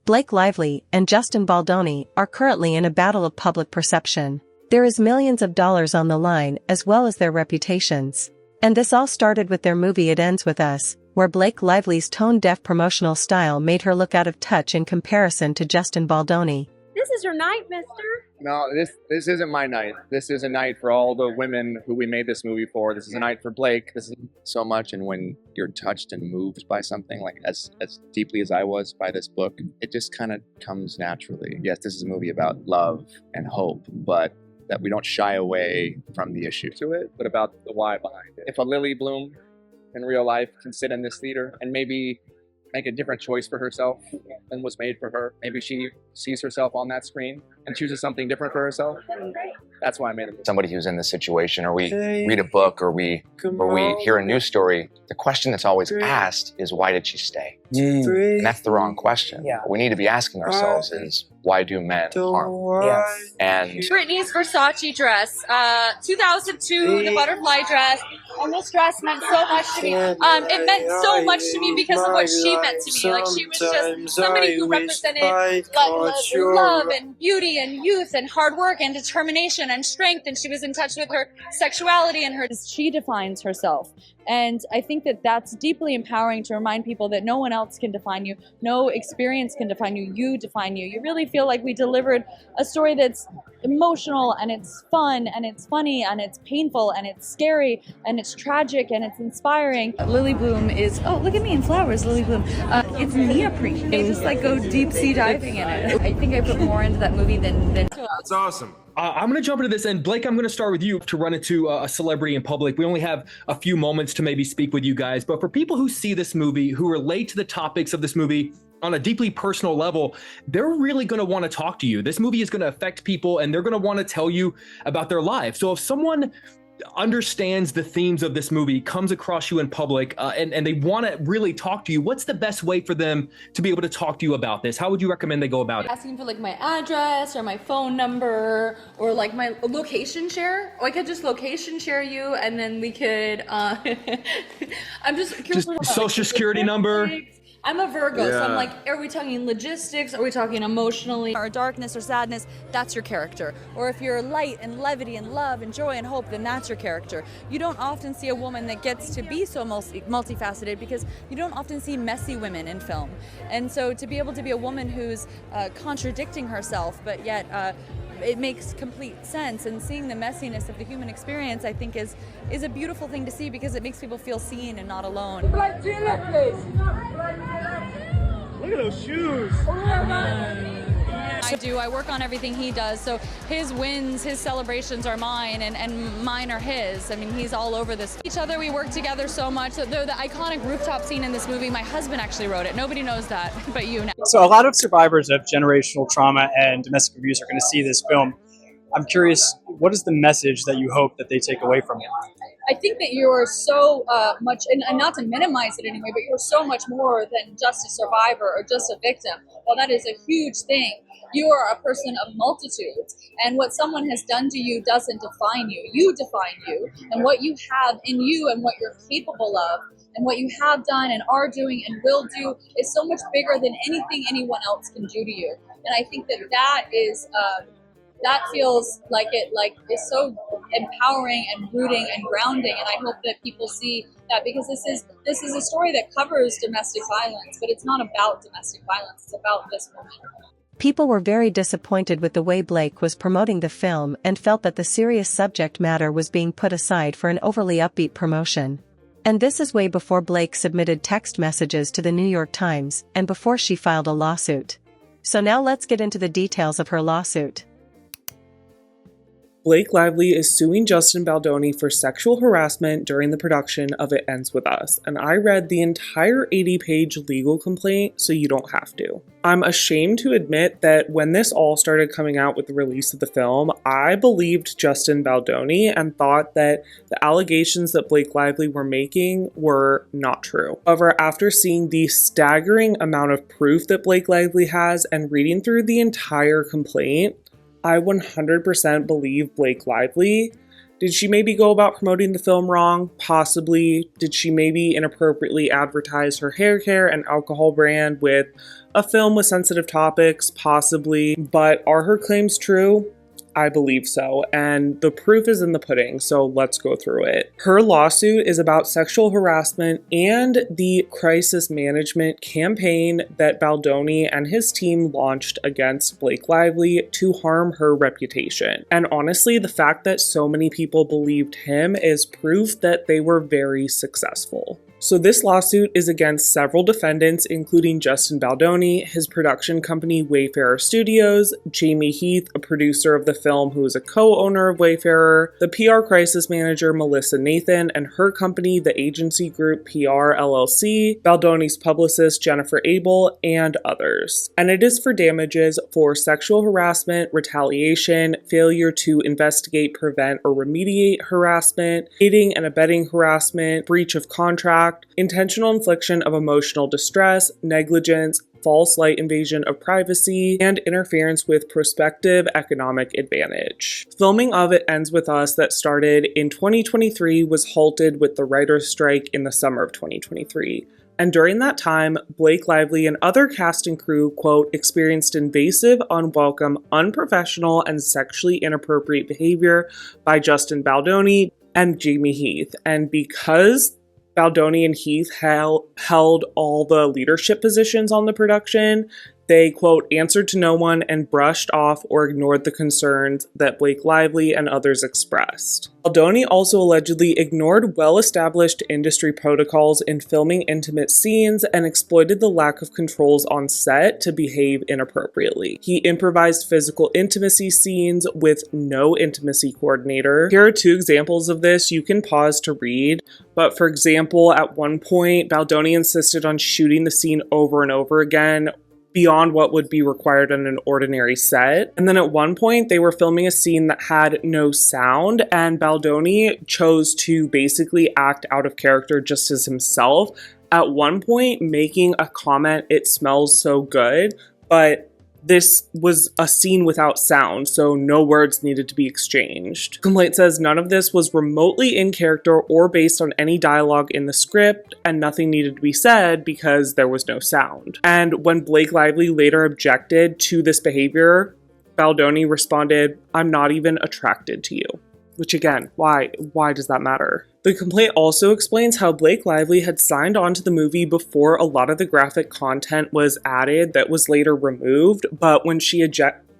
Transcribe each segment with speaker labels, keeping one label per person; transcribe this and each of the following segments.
Speaker 1: Blake Lively and Justin Baldoni are currently in a battle of public perception. There is millions of dollars on the line as well as their reputations. And this all started with their movie It Ends With Us, where Blake Lively's tone-deaf promotional style made her look out of touch in comparison to Justin Baldoni.
Speaker 2: This is your night, mister.
Speaker 3: No, this isn't my night. This is a night for all the women who we made this movie for. This is a night for Blake. This is so much, and when you're touched and moved by something, like as deeply as I was by this book, it just kind of comes naturally. Yes, this is a movie about love and hope, but that we don't shy away from the issue to it, but about the why behind it. If a Lily Bloom in real life can sit in this theater and maybe make a different choice for herself than was made for her, maybe she sees herself on that screen and chooses something different for herself. That's why I made it.
Speaker 4: Somebody who's in this situation, or we read a book, or we hear a news story, the question that's always asked is, why did she stay? And that's the wrong question.
Speaker 5: Yeah.
Speaker 4: What we need to be asking ourselves is, why do men harm?
Speaker 5: Yes.
Speaker 4: And
Speaker 2: Britney's Versace dress, 2002, the butterfly dress. And this dress meant so much to me. It meant so much to me because of what she meant to me. Like, she was just somebody who represented love and beauty and youth and hard work and determination and strength. And she was in touch with her sexuality and her.
Speaker 6: She defines herself. And I think that that's deeply empowering to remind people that no one else can define you. No experience can define you. You define you. You really feel like we delivered a story that's emotional, and it's fun, and it's funny, and it's painful, and it's scary, and it's tragic, and it's inspiring. Lily Bloom is, oh, look at me in flowers, Lily Bloom. It's neoprene. They just like go deep sea diving in it. I think I put more into that movie than
Speaker 7: That's awesome. I'm going to jump into this, and Blake, I'm going to start with you to run into a celebrity in public. We only have a few moments to maybe speak with you guys, but for people who see this movie, who relate to the topics of this movie on a deeply personal level, they're really going to want to talk to you. This movie is going to affect people, and they're going to want to tell you about their lives. So if someone understands the themes of this movie, comes across you in public, and they want to really talk to you, what's the best way for them to be able to talk to you about this? How would you recommend they go about it?
Speaker 6: asking for like my address or my phone number or like my location share. Or I could just location share you, and then we could I'm just curious about
Speaker 7: social security number.
Speaker 6: I'm a Virgo, so I'm
Speaker 7: Yeah.
Speaker 6: like, are we talking logistics? Are we talking emotionally? Or darkness or sadness, that's your character. Or if you're light and levity and love and joy and hope, then that's your character. You don't often see a woman that gets to be so multifaceted, because you don't often see messy women in film. And so to be able to be a woman who's contradicting herself, but yet it makes complete sense, and seeing the messiness of the human experience, I think is a beautiful thing to see, because it makes people feel seen and not alone.
Speaker 7: Look at those shoes.
Speaker 6: I do. I work on everything he does. So his wins, his celebrations are mine, and mine are his. I mean, he's all over this. Each other, we work together so much. So the iconic rooftop scene in this movie, my husband actually wrote it. Nobody knows that, but you know.
Speaker 5: So a lot of survivors of generational trauma and domestic abuse are going to see this film. I'm curious, what is the message that you hope that they take away from it?
Speaker 6: I think that you're so much, and not to minimize it anyway, but you're so much more than just a survivor or just a victim. Well, that is a huge thing. You are a person of multitudes, and what someone has done to you doesn't define you. You define you, and what you have in you and what you're capable of and what you have done and are doing and will do is so much bigger than anything anyone else can do to you. And I think that is... that feels like it's so empowering and rooting and grounding, and I hope that people see that, because this is a story that covers domestic violence, but it's not about domestic violence, it's about this woman.
Speaker 1: People were very disappointed with the way Blake was promoting the film and felt that the serious subject matter was being put aside for an overly upbeat promotion. And this is way before Blake submitted text messages to the New York Times and before she filed a lawsuit. So now let's get into the details of her lawsuit.
Speaker 8: Blake Lively is suing Justin Baldoni for sexual harassment during the production of It Ends With Us, and I read the entire 80-page legal complaint so you don't have to. I'm ashamed to admit that when this all started coming out with the release of the film, I believed Justin Baldoni and thought that the allegations that Blake Lively were making were not true. However, after seeing the staggering amount of proof that Blake Lively has and reading through the entire complaint, I 100% believe Blake Lively Did she maybe go about promoting the film wrong? Possibly. Did she maybe inappropriately advertise her hair care and alcohol brand with a film with sensitive topics? Possibly. But are her claims true? I believe so, and the proof is in the pudding, so let's go through it. Her lawsuit is about sexual harassment and the crisis management campaign that Baldoni and his team launched against Blake Lively to harm her reputation. And honestly, the fact that so many people believed him is proof that they were very successful. So this lawsuit is against several defendants, including Justin Baldoni, his production company Wayfarer Studios, Jamie Heath, a producer of the film who is a co-owner of Wayfarer, the PR crisis manager Melissa Nathan and her company, the agency group PR LLC, Baldoni's publicist Jennifer Abel, and others. And it is for damages for sexual harassment, retaliation, failure to investigate, prevent, or remediate harassment, aiding and abetting harassment, breach of contract, intentional infliction of emotional distress, negligence, false light invasion of privacy, and interference with prospective economic advantage. Filming of It Ends With Us that started in 2023 was halted with the writer's strike in the summer of 2023. And during that time, Blake Lively and other cast and crew, quote, experienced invasive, unwelcome, unprofessional, and sexually inappropriate behavior by Justin Baldoni and Jamie Heath. And because Baldoni and Heath held all the leadership positions on the production, they, quote, answered to no one and brushed off or ignored the concerns that Blake Lively and others expressed. Baldoni also allegedly ignored well-established industry protocols in filming intimate scenes and exploited the lack of controls on set to behave inappropriately. He improvised physical intimacy scenes with no intimacy coordinator. Here are two examples of this. You can pause to read. But for example, at one point, Baldoni insisted on shooting the scene over and over again, beyond what would be required on an ordinary set. And then at one point, they were filming a scene that had no sound, and Baldoni chose to basically act out of character just as himself. At one point, making a comment, "It smells so good," but this was a scene without sound, so no words needed to be exchanged. Complaint says none of this was remotely in character or based on any dialogue in the script, and nothing needed to be said because there was no sound. And when Blake Lively later objected to this behavior, Baldoni responded, "I'm not even attracted to you." Which again, why does that matter? The complaint also explains how Blake Lively had signed on to the movie before a lot of the graphic content was added that was later removed, but when she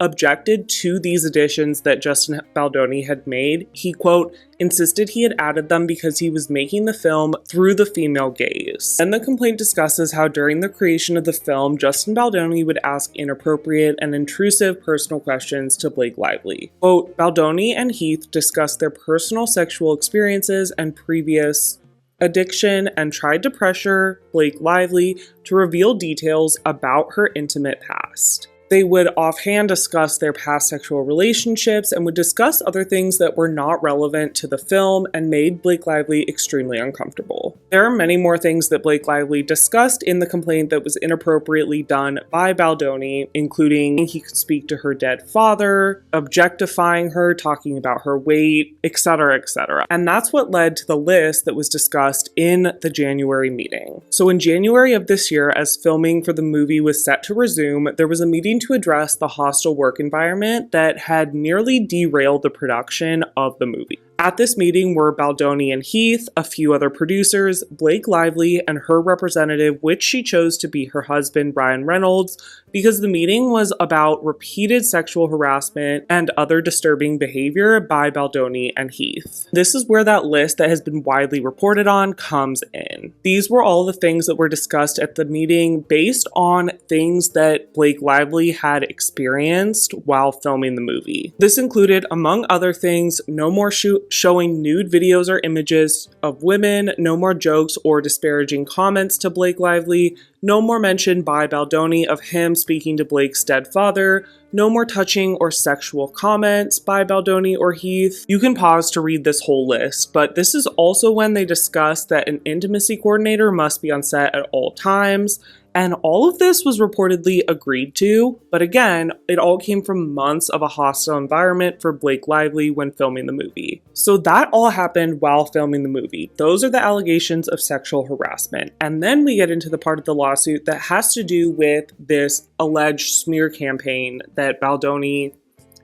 Speaker 8: objected to these additions that Justin Baldoni had made, he, quote, insisted he had added them because he was making the film through the female gaze. And the complaint discusses how during the creation of the film, Justin Baldoni would ask inappropriate and intrusive personal questions to Blake Lively. Quote, Baldoni and Heath discussed their personal sexual experiences and previous addiction and tried to pressure Blake Lively to reveal details about her intimate past. They would offhand discuss their past sexual relationships and would discuss other things that were not relevant to the film and made Blake Lively extremely uncomfortable. There are many more things that Blake Lively discussed in the complaint that was inappropriately done by Baldoni, including he could speak to her dead father, objectifying her, talking about her weight, etc., etc. And that's what led to the list that was discussed in the January meeting. So in January of this year, as filming for the movie was set to resume, there was a meeting to address the hostile work environment that had nearly derailed the production of the movie. At this meeting were Baldoni and Heath, a few other producers, Blake Lively, and her representative, which she chose to be her husband, Ryan Reynolds, because the meeting was about repeated sexual harassment and other disturbing behavior by Baldoni and Heath. This is where that list that has been widely reported on comes in. These were all the things that were discussed at the meeting based on things that Blake Lively had experienced while filming the movie. This included, among other things, no more showing nude videos or images of women, no more jokes or disparaging comments to Blake Lively, no more mention by Baldoni of him speaking to Blake's dead father, no more touching or sexual comments by Baldoni or Heath. You can pause to read this whole list, but this is also when they discuss that an intimacy coordinator must be on set at all times, And all of this was reportedly agreed to, but again, it all came from months of a hostile environment for Blake Lively when filming the movie. So that all happened while filming the movie. Those are the allegations of sexual harassment. And then we get into the part of the lawsuit that has to do with this alleged smear campaign that Baldoni,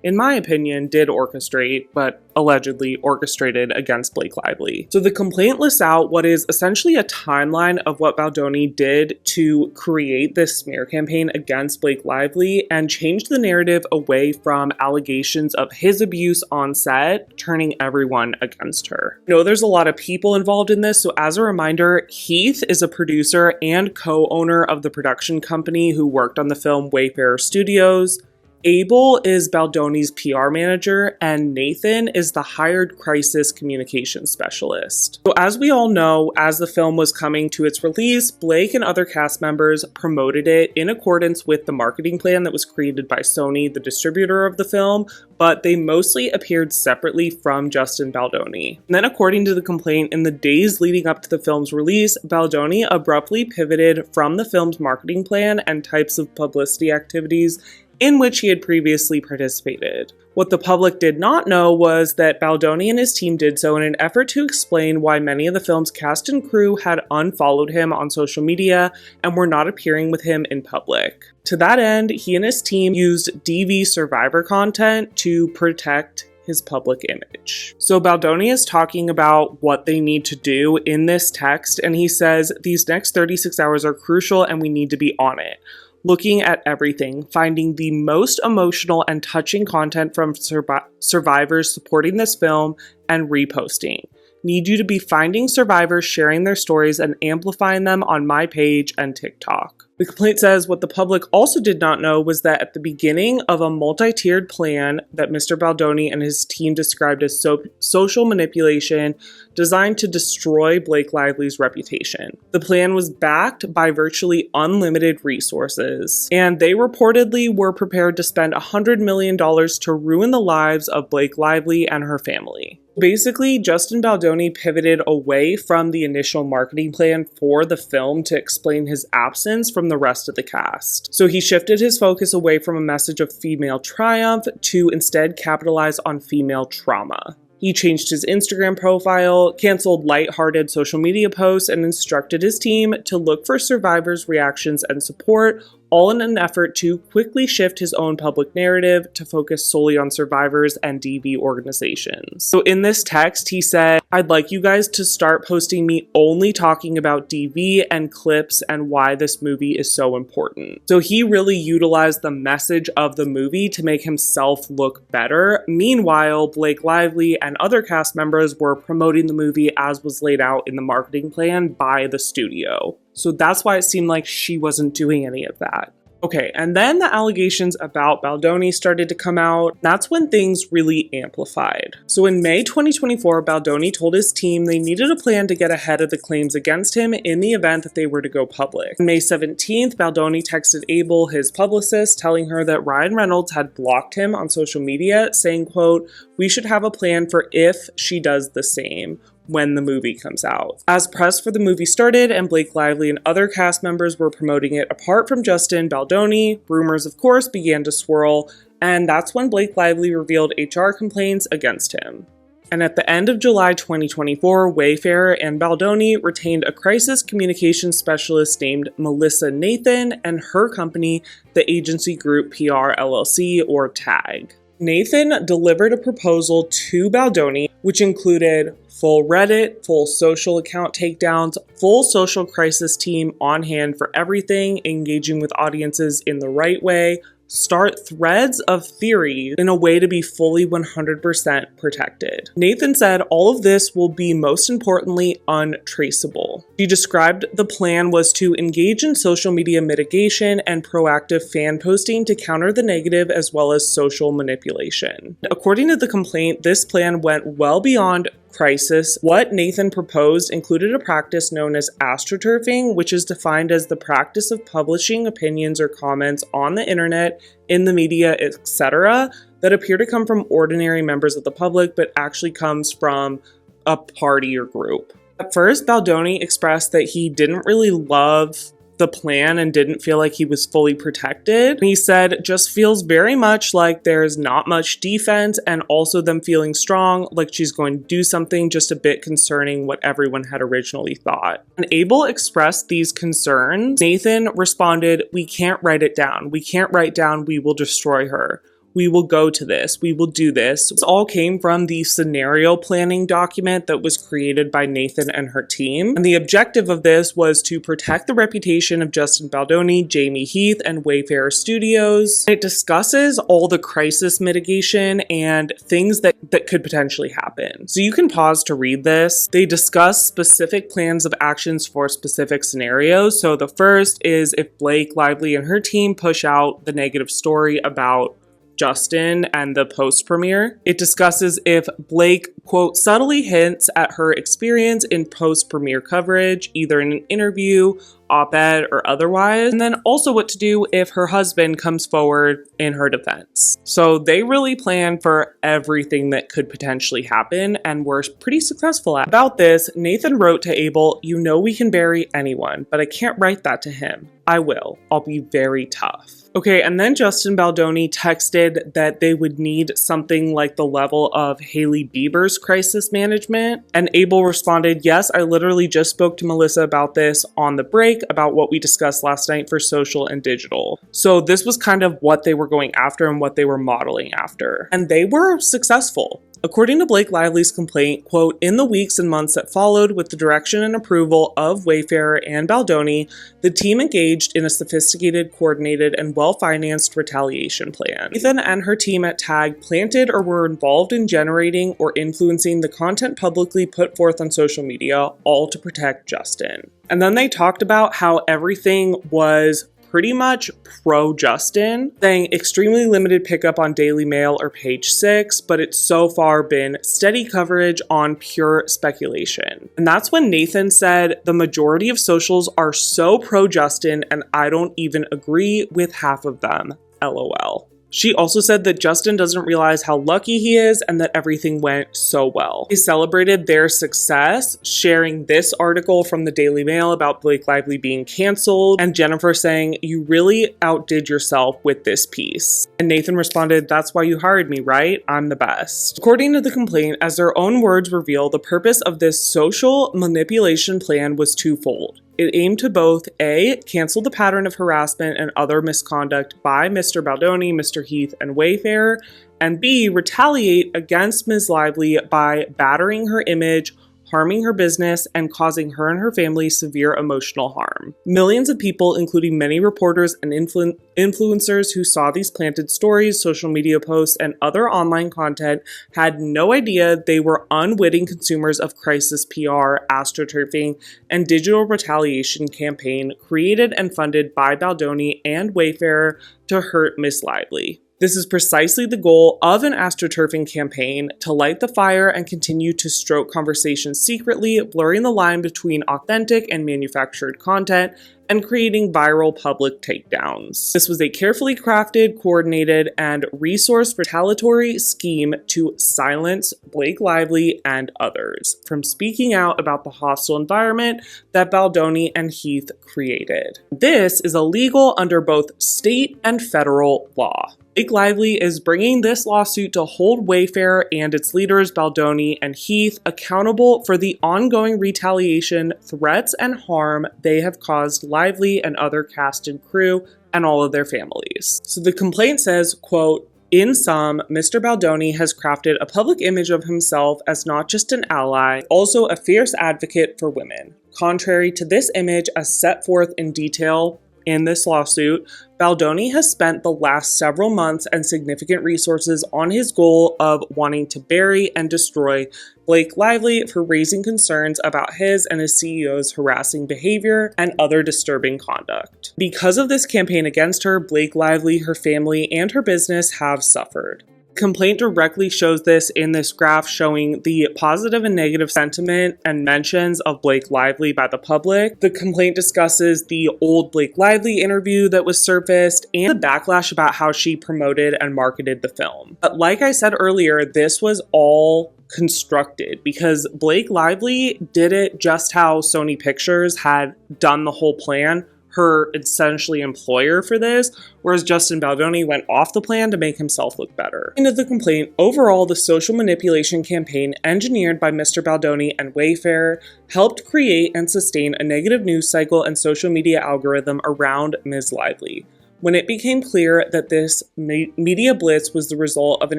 Speaker 8: in my opinion, did orchestrate, but allegedly orchestrated against Blake Lively. So the complaint lists out what is essentially a timeline of what Baldoni did to create this smear campaign against Blake Lively and change the narrative away from allegations of his abuse on set, turning everyone against her. I know there's a lot of people involved in this, so as a reminder, Heath is a producer and co-owner of the production company who worked on the film Wayfarer Studios. Abel is Baldoni's PR manager, and Nathan is the hired crisis communication specialist. So as we all know, as the film was coming to its release, Blake and other cast members promoted it in accordance with the marketing plan that was created by Sony, the distributor of the film, but they mostly appeared separately from Justin Baldoni. And then according to the complaint, in the days leading up to the film's release, Baldoni abruptly pivoted from the film's marketing plan and types of publicity activities in which he had previously participated. What the public did not know was that Baldoni and his team did so in an effort to explain why many of the film's cast and crew had unfollowed him on social media and were not appearing with him in public. To that end, he and his team used DV survivor content to protect his public image. So Baldoni is talking about what they need to do in this text, and he says, "These next 36 hours are crucial and we need to be on it. Looking at everything, finding the most emotional and touching content from survivors supporting this film, and reposting. Need you to be finding survivors sharing their stories and amplifying them on my page and TikTok." The complaint says what the public also did not know was that at the beginning of a multi-tiered plan that Mr. Baldoni and his team described as social manipulation designed to destroy Blake Lively's reputation. The plan was backed by virtually unlimited resources, and they reportedly were prepared to spend $100 million to ruin the lives of Blake Lively and her family. Basically, Justin Baldoni pivoted away from the initial marketing plan for the film to explain his absence from the rest of the cast. So he shifted his focus away from a message of female triumph to instead capitalize on female trauma. He changed his Instagram profile, canceled lighthearted social media posts, and instructed his team to look for survivors' reactions and support, all in an effort to quickly shift his own public narrative to focus solely on survivors and DV organizations. So in this text, he said, "I'd like you guys to start posting me only talking about DV and clips and why this movie is so important." So he really utilized the message of the movie to make himself look better. Meanwhile, Blake Lively and other cast members were promoting the movie as was laid out in the marketing plan by the studio. So that's why it seemed like she wasn't doing any of that. Okay, and then the allegations about Baldoni started to come out. That's when things really amplified. So in May 2024, Baldoni told his team they needed a plan to get ahead of the claims against him in the event that they were to go public. On May 17th, Baldoni texted Abel, his publicist, telling her that Ryan Reynolds had blocked him on social media, saying, quote, "We should have a plan for if she does the same when the movie comes out." As press for the movie started and Blake Lively and other cast members were promoting it apart from Justin Baldoni, rumors of course began to swirl, and that's when Blake Lively revealed HR complaints against him. And at the end of July 2024, Wayfarer and Baldoni retained a crisis communications specialist named Melissa Nathan and her company, the agency group PR LLC, or TAG. Nathan delivered a proposal to Baldoni, which included full Reddit, full social account takedowns, full social crisis team on hand for everything, engaging with audiences in the right way, start threads of theory in a way to be fully 100% protected. Nathan said all of this will be most importantly untraceable. He described the plan was to engage in social media mitigation and proactive fan posting to counter the negative as well as social manipulation. According to the complaint, this plan went well beyond crisis. What Nathan proposed included a practice known as astroturfing, which is defined as the practice of publishing opinions or comments on the internet, in the media, etc., that appear to come from ordinary members of the public, but actually comes from a party or group. At first, Baldoni expressed that he didn't really love the plan and didn't feel like he was fully protected. He said, just feels very much like there's not much defense, and also them feeling strong, like she's going to do something just a bit concerning what everyone had originally thought. When Abel expressed these concerns, Nathan responded, "We can't write it down. We can't write down we will destroy her. We will go to this. We will do this." This all came from the scenario planning document that was created by Nathan and her team. And the objective of this was to protect the reputation of Justin Baldoni, Jamie Heath, and Wayfarer Studios. It discusses all the crisis mitigation and things that could potentially happen. So you can pause to read this. They discuss specific plans of actions for specific scenarios. So the first is if Blake Lively and her team push out the negative story about Justin and the post premiere. It discusses if Blake, quote, subtly hints at her experience in post premiere coverage, either in an interview, op-ed, or otherwise, and then also what to do if her husband comes forward in her defense. So they really plan for everything that could potentially happen and were pretty successful at. About this, Nathan wrote to Abel, "You know we can bury anyone, but I can't write that to him. I will. I'll be very tough." Okay, and then Justin Baldoni texted that they would need something like the level of Hailey Bieber's crisis management, and Abel responded, "Yes, I literally just spoke to Melissa about this on the break, about what we discussed last night for social and digital." So this was kind of what they were going after and what they were modeling after. And they were successful. According to Blake Lively's complaint, quote, "In the weeks and months that followed with the direction and approval of Wayfarer and Baldoni, the team engaged in a sophisticated, coordinated, and well-financed retaliation plan. Nathan and her team at TAG planted or were involved in generating or influencing the content publicly put forth on social media, all to protect Justin." And then they talked about how everything was pretty much pro-Justin, saying extremely limited pickup on Daily Mail or Page 6, but it's so far been steady coverage on pure speculation. And that's when Nathan said, "The majority of socials are so pro-Justin and I don't even agree with half of them, LOL." She also said that Justin doesn't realize how lucky he is and that everything went so well. They celebrated their success, sharing this article from the Daily Mail about Blake Lively being canceled, and Jennifer saying, "You really outdid yourself with this piece." And Nathan responded, "That's why you hired me, right? I'm the best." According to the complaint, as their own words reveal, the purpose of this social manipulation plan was twofold. It aimed to both A, cancel the pattern of harassment and other misconduct by Mr. Baldoni, Mr. Heath, and Wayfarer, and B, retaliate against Ms. Lively by battering her image, harming her business, and causing her and her family severe emotional harm. Millions of people, including many reporters and influencers who saw these planted stories, social media posts, and other online content, had no idea they were unwitting consumers of crisis PR, astroturfing, and digital retaliation campaign created and funded by Baldoni and Wayfarer to hurt Miss Lively. This is precisely the goal of an astroturfing campaign, to light the fire and continue to stroke conversations secretly, blurring the line between authentic and manufactured content, and creating viral public takedowns. This was a carefully crafted, coordinated, and resourced retaliatory scheme to silence Blake Lively and others from speaking out about the hostile environment that Baldoni and Heath created. This is illegal under both state and federal law. Blake Lively is bringing this lawsuit to hold Wayfarer and its leaders, Baldoni and Heath, accountable for the ongoing retaliation, threats, and harm they have caused Lively and other cast and crew and all of their families. So the complaint says, quote, "In sum, Mr. Baldoni has crafted a public image of himself as not just an ally, also a fierce advocate for women. Contrary to this image as set forth in detail in this lawsuit, Baldoni has spent the last several months and significant resources on his goal of wanting to bury and destroy Blake Lively for raising concerns about his and his CEO's harassing behavior and other disturbing conduct. Because of this campaign against her, Blake Lively, her family, and her business have suffered." Complaint directly shows this in this graph showing the positive and negative sentiment and mentions of Blake Lively by the public. The complaint discusses the old Blake Lively interview that was surfaced and the backlash about how she promoted and marketed the film. But like I said earlier, this was all constructed because Blake Lively did it just how Sony Pictures had done the whole plan her essentially employer for this, whereas Justin Baldoni went off the plan to make himself look better. Into the complaint, overall, the social manipulation campaign engineered by Mr. Baldoni and Wayfair helped create and sustain a negative news cycle and social media algorithm around Ms. Lively. When it became clear that this media blitz was the result of an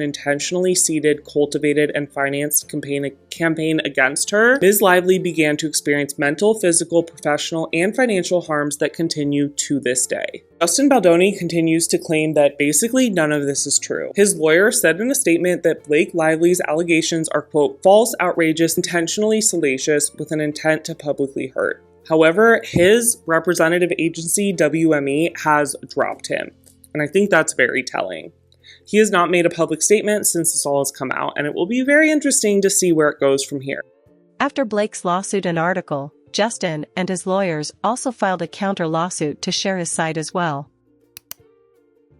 Speaker 8: intentionally seeded, cultivated, and financed campaign against her, Ms. Lively began to experience mental, physical, professional, and financial harms that continue to this day. Justin Baldoni continues to claim that basically none of this is true. His lawyer said in a statement that Blake Lively's allegations are, quote, false, outrageous, intentionally salacious, with an intent to publicly hurt. However, his representative agency, WME, has dropped him, and I think that's very telling. He has not made a public statement since this all has come out, and it will be very interesting to see where it goes from here.
Speaker 1: After Blake's lawsuit and article, Justin and his lawyers also filed a counter lawsuit to share his side as well.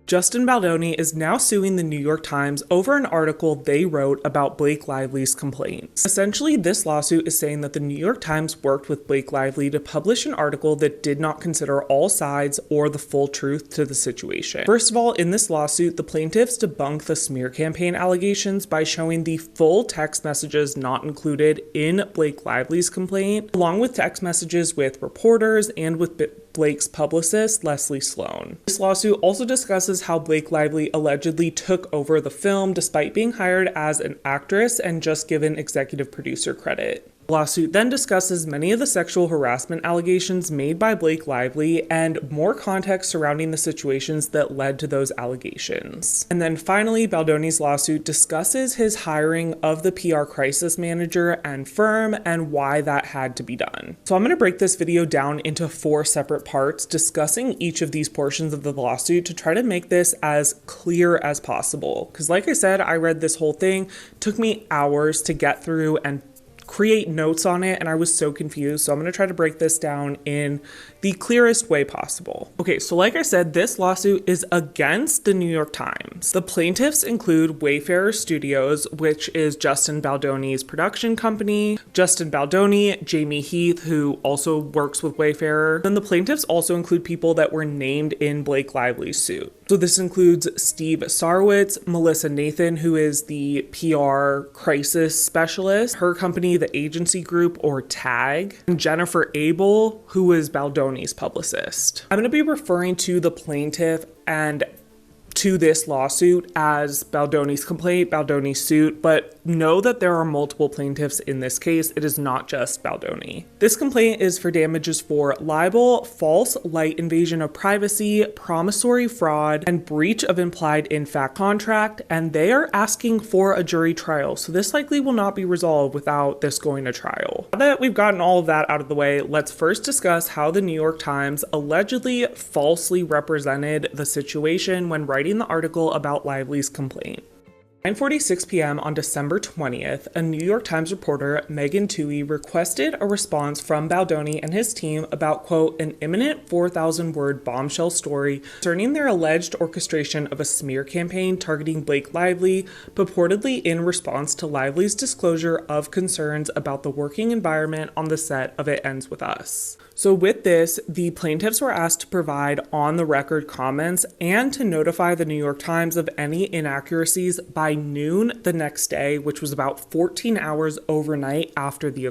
Speaker 8: Justin Baldoni is now suing the New York Times over an article they wrote about Blake Lively's complaints. Essentially, this lawsuit is saying that the New York Times worked with Blake Lively to publish an article that did not consider all sides or the full truth to the situation. First of all, in this lawsuit, the plaintiffs debunk the smear campaign allegations by showing the full text messages not included in Blake Lively's complaint, along with text messages with reporters and with Blake's publicist, Leslie Sloan. This lawsuit also discusses how Blake Lively allegedly took over the film despite being hired as an actress and just given executive producer credit. The lawsuit then discusses many of the sexual harassment allegations made by Blake Lively and more context surrounding the situations that led to those allegations. And then finally, Baldoni's lawsuit discusses his hiring of the PR crisis manager and firm and why that had to be done. So I'm going to break this video down into 4 separate parts, discussing each of these portions of the lawsuit to try to make this as clear as possible. Because like I said, I read this whole thing, took me hours to get through and create notes on it, and I was so confused. So I'm going to try to break this down in the clearest way possible. Okay, so like I said, this lawsuit is against the New York Times. The plaintiffs include Wayfarer Studios, which is Justin Baldoni's production company, Justin Baldoni, Jamie Heath, who also works with Wayfarer. Then the plaintiffs also include people that were named in Blake Lively's suit. So this includes Steve Sarwitz, Melissa Nathan, who is the PR crisis specialist, her company, the Agency Group, or TAG, and Jennifer Abel, who is Baldoni's publicist. I'm going to be referring to the plaintiff and to this lawsuit as Baldoni's complaint, Baldoni's suit, but know that there are multiple plaintiffs in this case. It is not just Baldoni. This complaint is for damages for libel, false light invasion of privacy, promissory fraud, and breach of implied in fact contract, and they are asking for a jury trial. So this likely will not be resolved without this going to trial. Now that we've gotten all of that out of the way, let's first discuss how the New York Times allegedly falsely represented the situation when writing the article about Lively's complaint. 9:46 p.m. on December 20th, a New York Times reporter, Megan Toohey, requested a response from Baldoni and his team about, quote, an imminent 4,000-word bombshell story concerning their alleged orchestration of a smear campaign targeting Blake Lively, purportedly in response to Lively's disclosure of concerns about the working environment on the set of It Ends With Us. So with this, the plaintiffs were asked to provide on-the-record comments and to notify the New York Times of any inaccuracies by noon the next day, which was about 14 hours overnight after the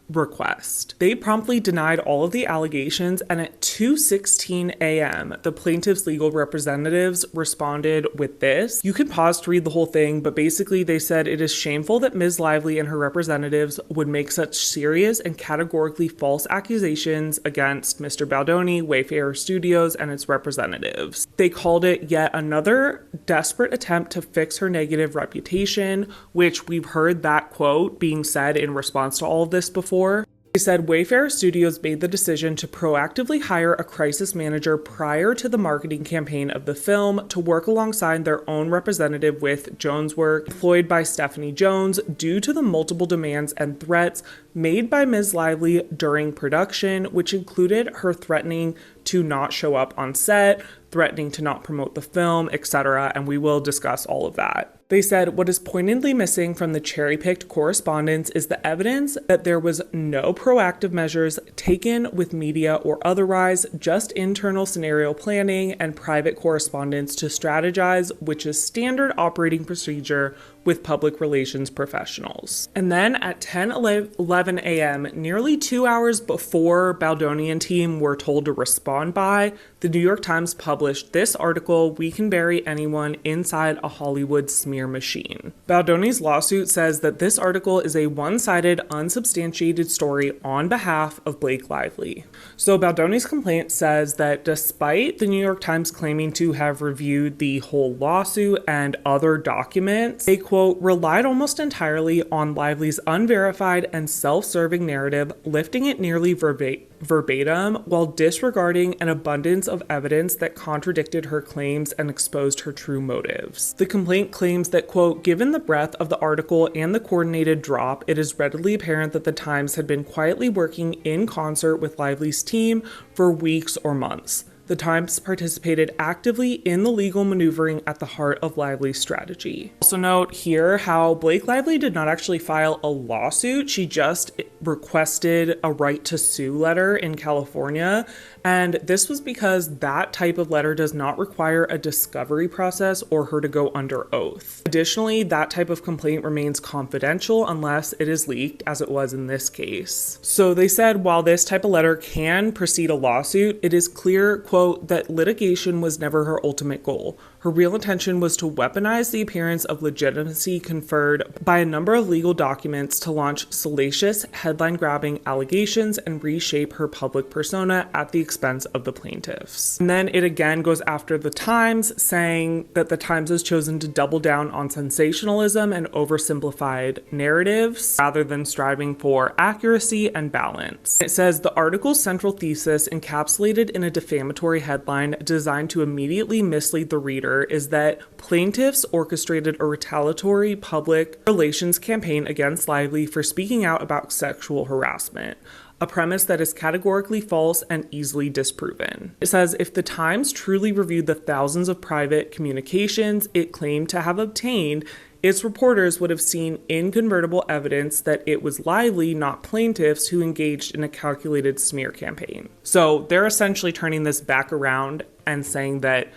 Speaker 8: request. They promptly denied all of the allegations, and at 2:16 a.m., the plaintiff's legal representatives responded with this. You can pause to read the whole thing, but basically they said it is shameful that Ms. Lively and her representatives would make such serious and categorically false accusations against Mr. Baldoni, Wayfarer Studios, and its representatives. They called it yet another desperate attempt to fix her negative reputation, which we've heard that quote being said in response to all of this before. They said Wayfarer Studios made the decision to proactively hire a crisis manager prior to the marketing campaign of the film to work alongside their own representative with Jones Work, employed by Stephanie Jones, due to the multiple demands and threats made by Ms. Lively during production, which included her threatening to not show up on set, threatening to not promote the film, etc., and we will discuss all of that. They said, what is pointedly missing from the cherry-picked correspondence is the evidence that there was no proactive measures taken with media or otherwise, just internal scenario planning and private correspondence to strategize, which is standard operating procedure with public relations professionals. And then at 10:11 a.m., nearly 2 hours before Baldoni and team were told to respond by, the New York Times published this article, "We Can Bury Anyone Inside a Hollywood Smear Machine." Baldoni's lawsuit says that this article is a one-sided, unsubstantiated story on behalf of Blake Lively. So Baldoni's complaint says that despite the New York Times claiming to have reviewed the whole lawsuit and other documents, they, quote, relied almost entirely on Lively's unverified and self-serving narrative, lifting it nearly verbatim while disregarding an abundance of evidence that contradicted her claims and exposed her true motives. The complaint claims that, quote, given the breadth of the article and the coordinated drop, it is readily apparent that the Times had been quietly working in concert with Lively's team for weeks or months. The Times participated actively in the legal maneuvering at the heart of Lively's strategy. Also note here how Blake Lively did not actually file a lawsuit. She just requested a right to sue letter in California. And this was because that type of letter does not require a discovery process or her to go under oath. Additionally, that type of complaint remains confidential unless it is leaked, as it was in this case. So they said while this type of letter can precede a lawsuit, it is clear, quote, that litigation was never her ultimate goal. Her real intention was to weaponize the appearance of legitimacy conferred by a number of legal documents to launch salacious, headline-grabbing allegations and reshape her public persona at the expense of the plaintiffs. And then it again goes after the Times, saying that the Times has chosen to double down on sensationalism and oversimplified narratives rather than striving for accuracy and balance. It says the article's central thesis, encapsulated in a defamatory headline designed to immediately mislead the reader, is that plaintiffs orchestrated a retaliatory public relations campaign against Lively for speaking out about sexual harassment, a premise that is categorically false and easily disproven. It says if the Times truly reviewed the thousands of private communications it claimed to have obtained, its reporters would have seen incontrovertible evidence that it was Lively, not plaintiffs, who engaged in a calculated smear campaign. So they're essentially turning this back around and saying that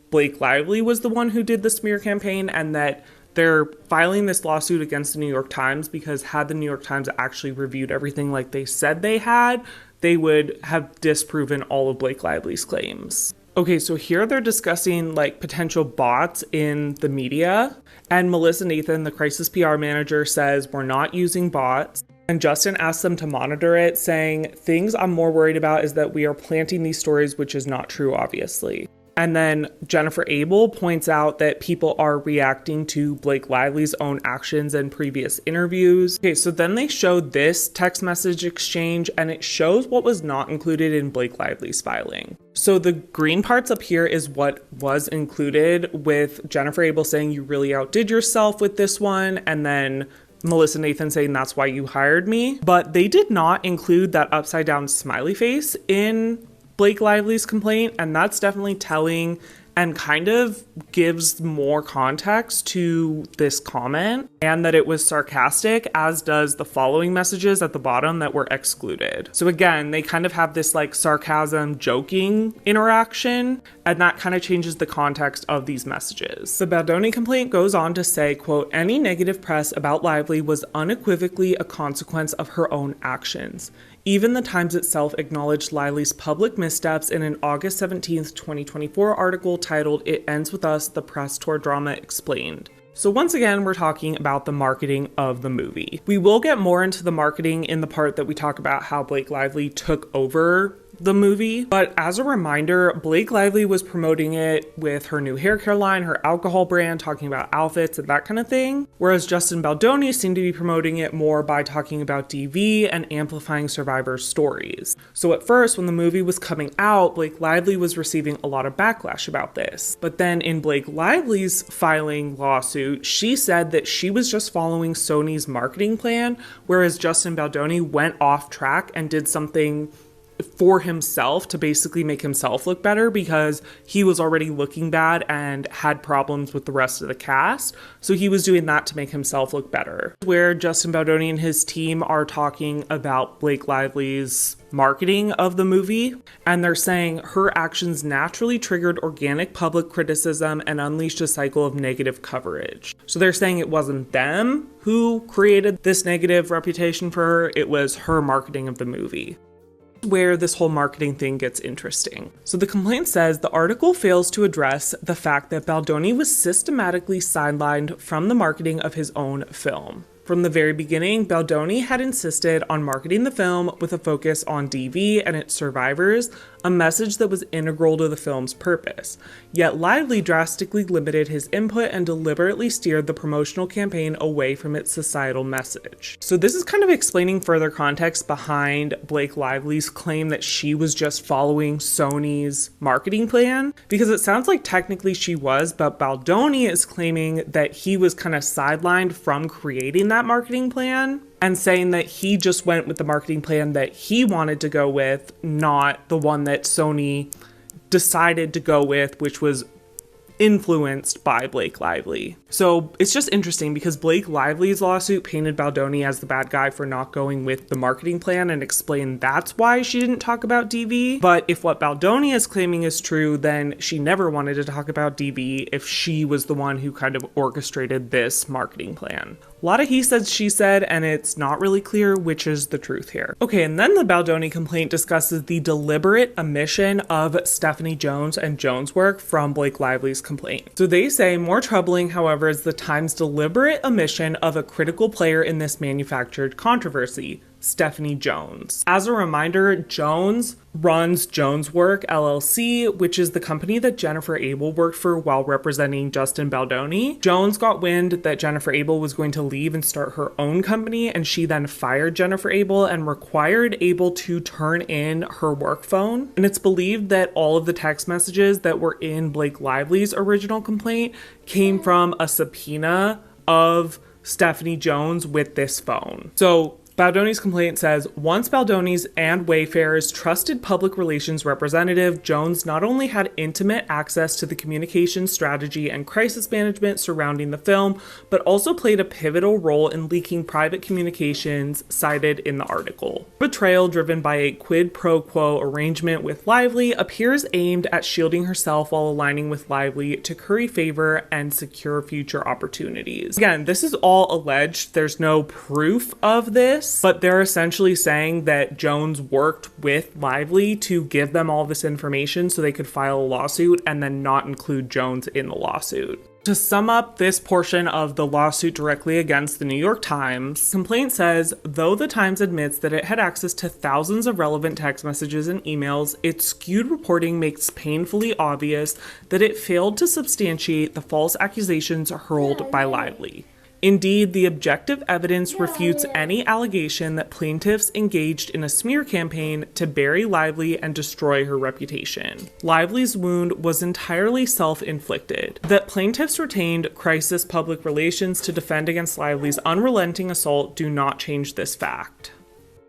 Speaker 8: Blake Lively was the one who did the smear campaign and that they're filing this lawsuit against the New York Times because had the New York Times actually reviewed everything like they said they had, they would have disproven all of Blake Lively's claims. Okay, so here they're discussing like potential bots in the media, and Melissa Nathan, the crisis PR manager, says we're not using bots. And Justin asks them to monitor it, saying, things I'm more worried about is that we are planting these stories, which is not true, obviously. And then Jennifer Abel points out that people are reacting to Blake Lively's own actions and previous interviews. Okay, so then they showed this text message exchange, and it shows what was not included in Blake Lively's filing. So the green parts up here is what was included, with Jennifer Abel saying you really outdid yourself with this one, and then Melissa Nathan saying that's why you hired me. But they did not include that upside down smiley face in Blake Lively's complaint, and that's definitely telling and kind of gives more context to this comment, and that it was sarcastic, as does the following messages at the bottom that were excluded. So again, they kind of have this like sarcasm, joking interaction, and that kind of changes the context of these messages. The Baldoni complaint goes on to say, quote, any negative press about Lively was unequivocally a consequence of her own actions. Even the Times itself acknowledged Lively's public missteps in an August 17, 2024 article titled "It Ends With Us, the Press Tour Drama Explained." So once again, we're talking about the marketing of the movie. We will get more into the marketing in the part that we talk about how Blake Lively took over the movie. But as a reminder, Blake Lively was promoting it with her new hair care line, her alcohol brand, talking about outfits and that kind of thing. Whereas Justin Baldoni seemed to be promoting it more by talking about DV and amplifying survivors' stories. So at first, when the movie was coming out, Blake Lively was receiving a lot of backlash about this. But then in Blake Lively's filing lawsuit, she said that she was just following Sony's marketing plan, whereas Justin Baldoni went off track and did something for himself to basically make himself look better because he was already looking bad and had problems with the rest of the cast. So he was doing that to make himself look better. Where Justin Baldoni and his team are talking about Blake Lively's marketing of the movie, and they're saying her actions naturally triggered organic public criticism and unleashed a cycle of negative coverage. So they're saying it wasn't them who created this negative reputation for her, it was her marketing of the movie. Where this whole marketing thing gets interesting. So the complaint says the article fails to address the fact that Baldoni was systematically sidelined from the marketing of his own film. From the very beginning, Baldoni had insisted on marketing the film with a focus on DV and its survivors, a message that was integral to the film's purpose. Yet Lively drastically limited his input and deliberately steered the promotional campaign away from its societal message. So this is kind of explaining further context behind Blake Lively's claim that she was just following Sony's marketing plan, because it sounds like technically she was, but Baldoni is claiming that he was kind of sidelined from creating that marketing plan and saying that he just went with the marketing plan that he wanted to go with, not the one that Sony decided to go with, which was influenced by Blake Lively. So it's just interesting because Blake Lively's lawsuit painted Baldoni as the bad guy for not going with the marketing plan and explained that's why she didn't talk about DV. But if what Baldoni is claiming is true, then she never wanted to talk about DV if she was the one who kind of orchestrated this marketing plan. A lot of he said, she said, and it's not really clear which is the truth here. Okay, and then the Baldoni complaint discusses the deliberate omission of Stephanie Jones and Jones' work from Blake Lively's complaint. So they say, more troubling, however, is the Times' deliberate omission of a critical player in this manufactured controversy, Stephanie Jones. As a reminder, Jones runs Jones Work LLC, which is the company that Jennifer Abel worked for while representing Justin Baldoni. Jones got wind that Jennifer Abel was going to leave and start her own company, and she then fired Jennifer Abel and required Abel to turn in her work phone. And it's believed that all of the text messages that were in Blake Lively's original complaint came from a subpoena of Stephanie Jones with this phone. So Baldoni's complaint says, once Baldoni's and Wayfair's trusted public relations representative, Jones not only had intimate access to the communication strategy and crisis management surrounding the film, but also played a pivotal role in leaking private communications cited in the article. Betrayal driven by a quid pro quo arrangement with Lively appears aimed at shielding herself while aligning with Lively to curry favor and secure future opportunities. Again, this is all alleged. There's no proof of this, but they're essentially saying that Jones worked with Lively to give them all this information so they could file a lawsuit and then not include Jones in the lawsuit. To sum up this portion of the lawsuit directly against the New York Times, the complaint says, though the Times admits that it had access to thousands of relevant text messages and emails, its skewed reporting makes painfully obvious that it failed to substantiate the false accusations hurled by Lively. Indeed, the objective evidence refutes any allegation that plaintiffs engaged in a smear campaign to bury Lively and destroy her reputation. Lively's wound was entirely self-inflicted. That plaintiffs retained crisis public relations to defend against Lively's unrelenting assault do not change this fact.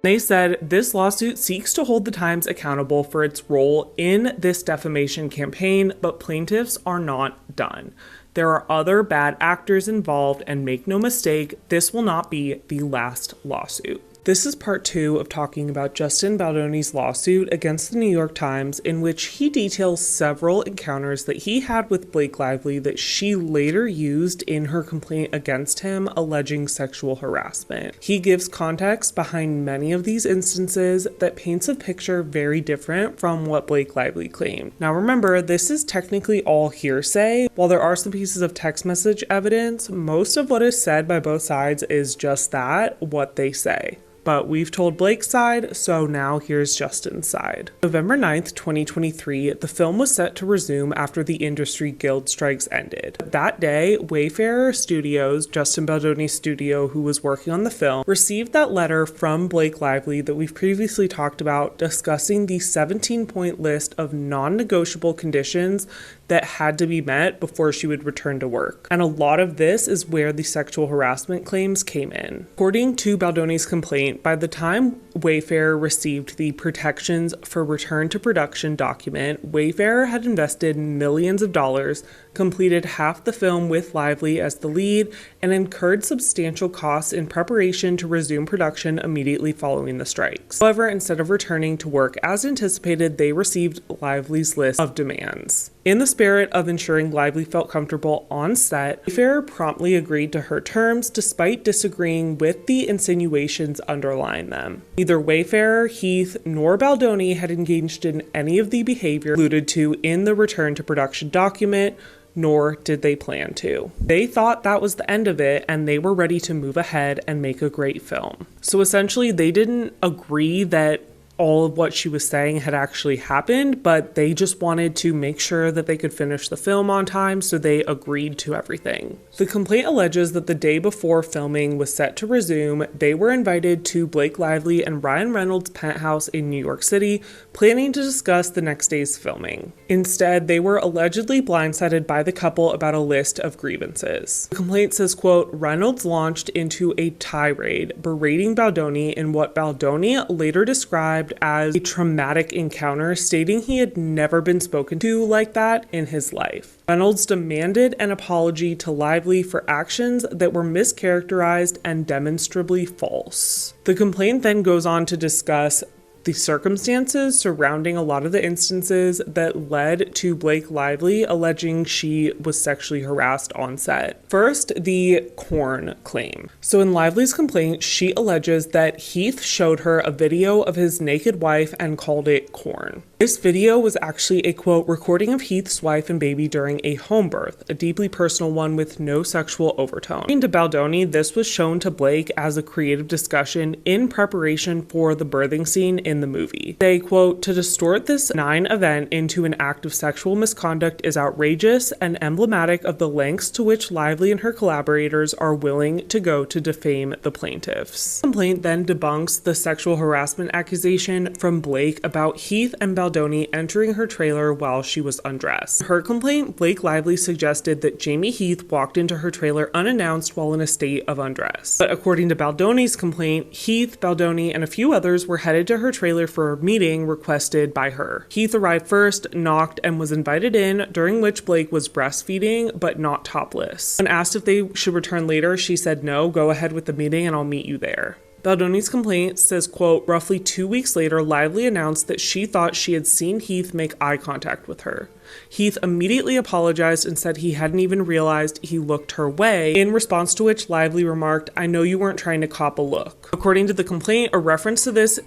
Speaker 8: They said, this lawsuit seeks to hold the Times accountable for its role in this defamation campaign, but plaintiffs are not done. There are other bad actors involved, and make no mistake, this will not be the last lawsuit. This is part 2 of talking about Justin Baldoni's lawsuit against the New York Times, in which he details several encounters that he had with Blake Lively that she later used in her complaint against him, alleging sexual harassment. He gives context behind many of these instances that paints a picture very different from what Blake Lively claimed. Now remember, this is technically all hearsay. While there are some pieces of text message evidence, most of what is said by both sides is just that, what they say. But we've told Blake's side, so now here's Justin's side. November 9th, 2023, the film was set to resume after the industry guild strikes ended. That day, Wayfarer Studios, Justin Baldoni's studio who was working on the film, received that letter from Blake Lively that we've previously talked about, discussing the 17-point list of non-negotiable conditions that had to be met before she would return to work. And a lot of this is where the sexual harassment claims came in. According to Baldoni's complaint, complaint, by the time Wayfair received the protections for return to production document, Wayfair had invested millions of dollars, completed half the film with Lively as the lead, and incurred substantial costs in preparation to resume production immediately following the strikes. However, instead of returning to work as anticipated, they received Lively's list of demands. In the spirit of ensuring Lively felt comfortable on set, Wayfair promptly agreed to her terms despite disagreeing with the insinuations underlying them. Neither Wayfair, Heath, nor Baldoni had engaged in any of the behavior alluded to in the return to production document, nor did they plan to. They thought that was the end of it, and they were ready to move ahead and make a great film. So essentially, they didn't agree that all of what she was saying had actually happened, but they just wanted to make sure that they could finish the film on time, so they agreed to everything. The complaint alleges that the day before filming was set to resume, they were invited to Blake Lively and Ryan Reynolds' penthouse in New York City, planning to discuss the next day's filming. Instead, they were allegedly blindsided by the couple about a list of grievances. The complaint says, quote, Reynolds launched into a tirade, berating Baldoni in what Baldoni later described as a traumatic encounter, stating he had never been spoken to like that in his life. Reynolds demanded an apology to Lively for actions that were mischaracterized and demonstrably false. The complaint then goes on to discuss the circumstances surrounding a lot of the instances that led to Blake Lively alleging she was sexually harassed on set. First, the corn claim. So in Lively's complaint, she alleges that Heath showed her a video of his naked wife and called it corn. This video was actually a, quote, recording of Heath's wife and baby during a home birth, a deeply personal one with no sexual overtone. According to Baldoni, this was shown to Blake as a creative discussion in preparation for the birthing scene in the movie. They, quote, to distort this benign event into an act of sexual misconduct is outrageous and emblematic of the lengths to which Lively and her collaborators are willing to go to defame the plaintiffs. The complaint then debunks the sexual harassment accusation from Blake about Heath and Baldoni entering her trailer while she was undressed. In her complaint, Blake Lively suggested that Jamie Heath walked into her trailer unannounced while in a state of undress. But according to Baldoni's complaint, Heath, Baldoni, and a few others were headed to her trailer for a meeting requested by her. Heath arrived first, knocked, and was invited in, during which Blake was breastfeeding, but not topless. When asked if they should return later, she said no, go ahead with the meeting and I'll meet you there. Baldoni's complaint says, quote, roughly 2 weeks later, Lively announced that she thought she had seen Heath make eye contact with her. Heath immediately apologized and said he hadn't even realized he looked her way, in response to which Lively remarked, I know you weren't trying to cop a look. According to the complaint, a reference to this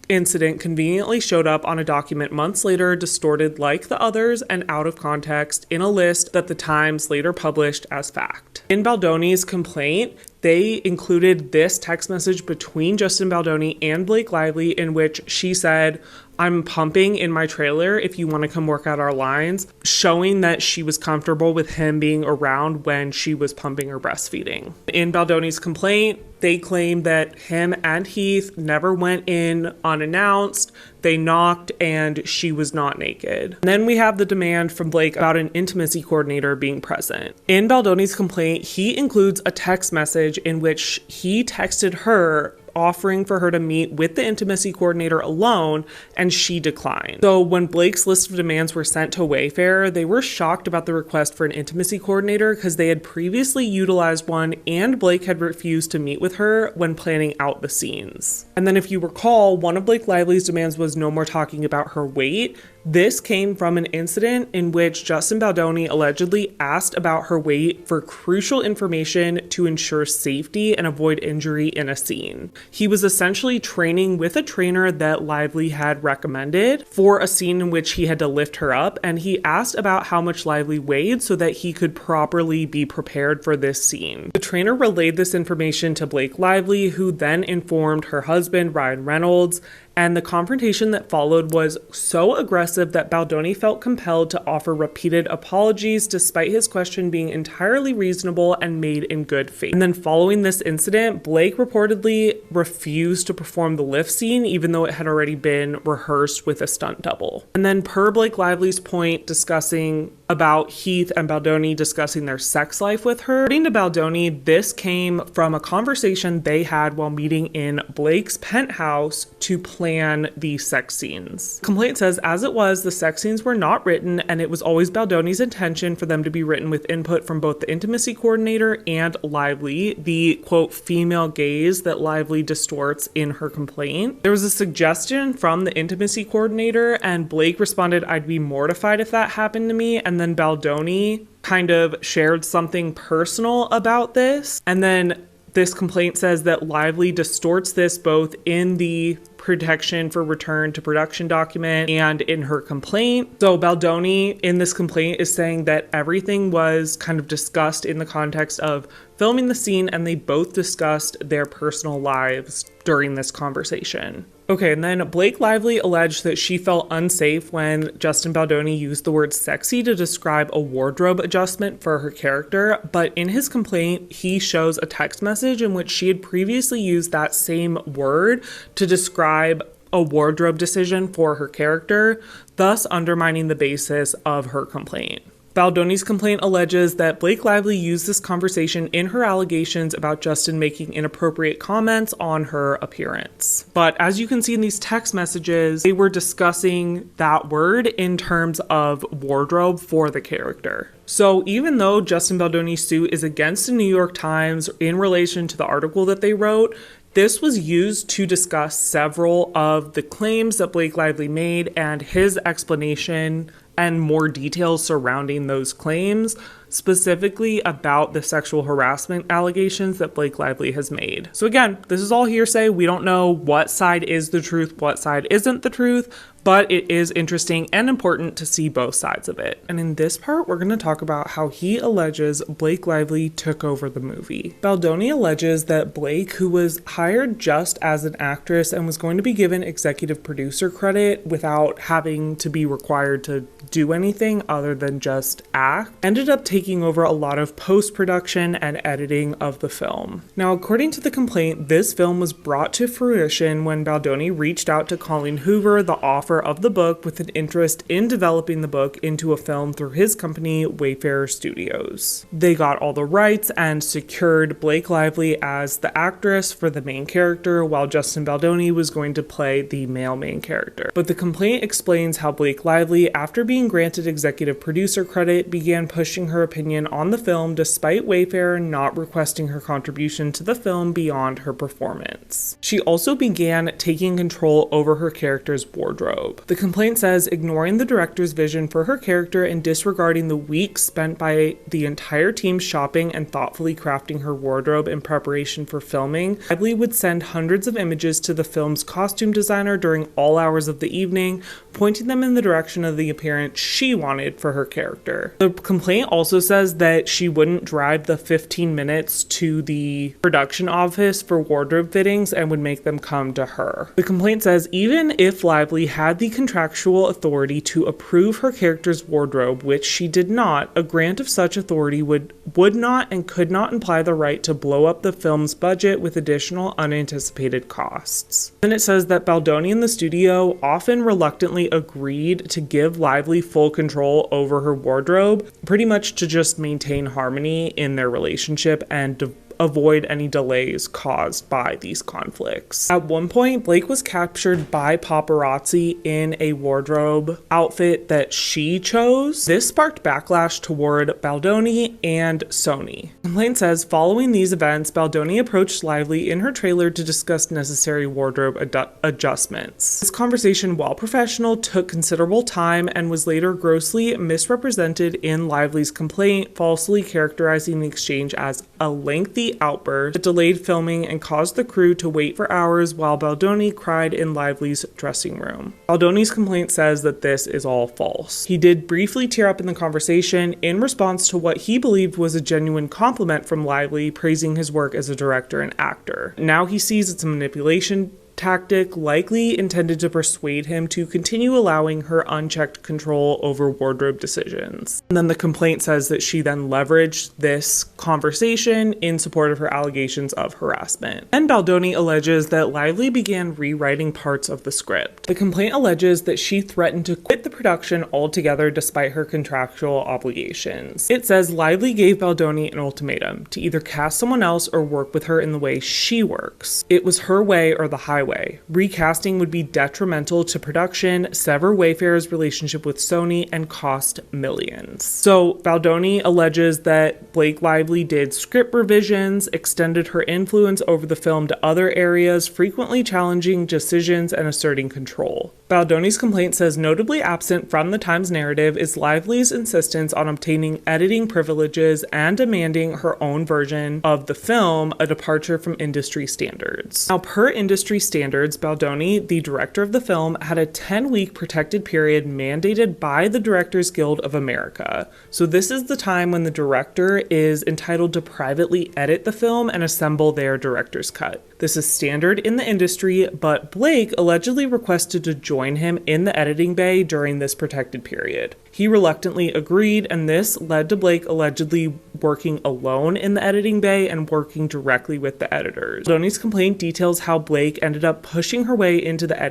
Speaker 8: incident conveniently showed up on a document months later, distorted like the others and out of context, in a list that the Times later published as fact. In Baldoni's complaint, they included this text message between Justin Baldoni and Blake Lively in which she said, I'm pumping in my trailer if you want to come work out our lines, showing that she was comfortable with him being around when she was pumping or breastfeeding. In Baldoni's complaint, they claim that him and Heath never went in unannounced, they knocked, and she was not naked. And then we have the demand from Blake about an intimacy coordinator being present. In Baldoni's complaint, he includes a text message in which he texted her offering for her to meet with the intimacy coordinator alone, and she declined. So when Blake's list of demands were sent to Wayfair, they were shocked about the request for an intimacy coordinator because they had previously utilized one and Blake had refused to meet with her when planning out the scenes. And then if you recall, one of Blake Lively's demands was no more talking about her weight. This came from an incident in which Justin Baldoni allegedly asked about her weight for crucial information to ensure safety and avoid injury in a scene. He was essentially training with a trainer that Lively had recommended for a scene in which he had to lift her up, and he asked about how much Lively weighed so that he could properly be prepared for this scene. The trainer relayed this information to Blake Lively, who then informed her husband, Ryan Reynolds, and the confrontation that followed was so aggressive that Baldoni felt compelled to offer repeated apologies despite his question being entirely reasonable and made in good faith. And then following this incident, Blake reportedly refused to perform the lift scene even though it had already been rehearsed with a stunt double. And then per Blake Lively's point discussing about Heath and Baldoni discussing their sex life with her. According to Baldoni, this came from a conversation they had while meeting in Blake's penthouse to plan the sex scenes. Complaint says, as it was, the sex scenes were not written, and it was always Baldoni's intention for them to be written with input from both the intimacy coordinator and Lively, the quote female gaze that Lively distorts in her complaint. There was a suggestion from the intimacy coordinator, and Blake responded, "I'd be mortified if that happened to me," and then Baldoni kind of shared something personal about this, and then this complaint says that Lively distorts this both in the protection for return to production document and in her complaint. So Baldoni in this complaint is saying that everything was kind of discussed in the context of filming the scene, and they both discussed their personal lives during this conversation. Okay, and then Blake Lively alleged that she felt unsafe when Justin Baldoni used the word sexy to describe a wardrobe adjustment for her character, but in his complaint, he shows a text message in which she had previously used that same word to describe a wardrobe decision for her character, thus undermining the basis of her complaint. Baldoni's complaint alleges that Blake Lively used this conversation in her allegations about Justin making inappropriate comments on her appearance. But as you can see in these text messages, they were discussing that word in terms of wardrobe for the character. So even though Justin Baldoni's suit is against the New York Times in relation to the article that they wrote, this was used to discuss several of the claims that Blake Lively made and his explanation and more details surrounding those claims, specifically about the sexual harassment allegations that Blake Lively has made. So again, this is all hearsay. We don't know what side is the truth, what side isn't the truth, but it is interesting and important to see both sides of it. And in this part, we're going to talk about how he alleges Blake Lively took over the movie. Baldoni alleges that Blake, who was hired just as an actress and was going to be given executive producer credit without having to be required to do anything other than just act, ended up taking over a lot of post-production and editing of the film. Now, according to the complaint, this film was brought to fruition when Baldoni reached out to Colleen Hoover, the author of the book, with an interest in developing the book into a film through his company, Wayfarer Studios. They got all the rights and secured Blake Lively as the actress for the main character, while Justin Baldoni was going to play the male main character. But the complaint explains how Blake Lively, after being granted executive producer credit, began pushing her opinion on the film despite Wayfarer not requesting her contribution to the film beyond her performance. She also began taking control over her character's wardrobe. The complaint says, ignoring the director's vision for her character and disregarding the weeks spent by the entire team shopping and thoughtfully crafting her wardrobe in preparation for filming, Lively would send hundreds of images to the film's costume designer during all hours of the evening, pointing them in the direction of the appearance she wanted for her character. The complaint also says that she wouldn't drive the 15 minutes to the production office for wardrobe fittings and would make them come to her. The complaint says, even if Lively had the contractual authority to approve her character's wardrobe, which she did not, a grant of such authority would not and could not imply the right to blow up the film's budget with additional unanticipated costs. Then it says that Baldoni and the studio often reluctantly agreed to give Lively full control over her wardrobe, pretty much to just maintain harmony in their relationship and avoid any delays caused by these conflicts. At one point, Blake was captured by paparazzi in a wardrobe outfit that she chose. This sparked backlash toward Baldoni and Sony. The complaint says, following these events, Baldoni approached Lively in her trailer to discuss necessary wardrobe adjustments. This conversation, while professional, took considerable time and was later grossly misrepresented in Lively's complaint, falsely characterizing the exchange as a lengthy outburst that delayed filming and caused the crew to wait for hours while Baldoni cried in Lively's dressing room. Baldoni's complaint says that this is all false. He did briefly tear up in the conversation in response to what he believed was a genuine compliment from Lively, praising his work as a director and actor. Now he sees it's a manipulation tactic likely intended to persuade him to continue allowing her unchecked control over wardrobe decisions. And then the complaint says that she then leveraged this conversation in support of her allegations of harassment. And Baldoni alleges that Lively began rewriting parts of the script. The complaint alleges that she threatened to quit the production altogether despite her contractual obligations. It says Lively gave Baldoni an ultimatum to either cast someone else or work with her in the way she works. It was her way or the highway. Recasting would be detrimental to production, sever Wayfair's relationship with Sony, and cost millions. So Baldoni alleges that Blake Lively did script revisions, extended her influence over the film to other areas, frequently challenging decisions and asserting control. Baldoni's complaint says notably absent from the Times narrative is Lively's insistence on obtaining editing privileges and demanding her own version of the film, a departure from industry standards. Now, per industry standards, Baldoni, the director of the film, had a 10-week protected period mandated by the Directors Guild of America. So this is the time when the director is entitled to privately edit the film and assemble their director's cut. This is standard in the industry, but Blake allegedly requested to join him in the editing bay during this protected period. He reluctantly agreed, and this led to Blake allegedly working alone in the editing bay and working directly with the editors. Baldoni's complaint details how Blake ended up pushing her way into the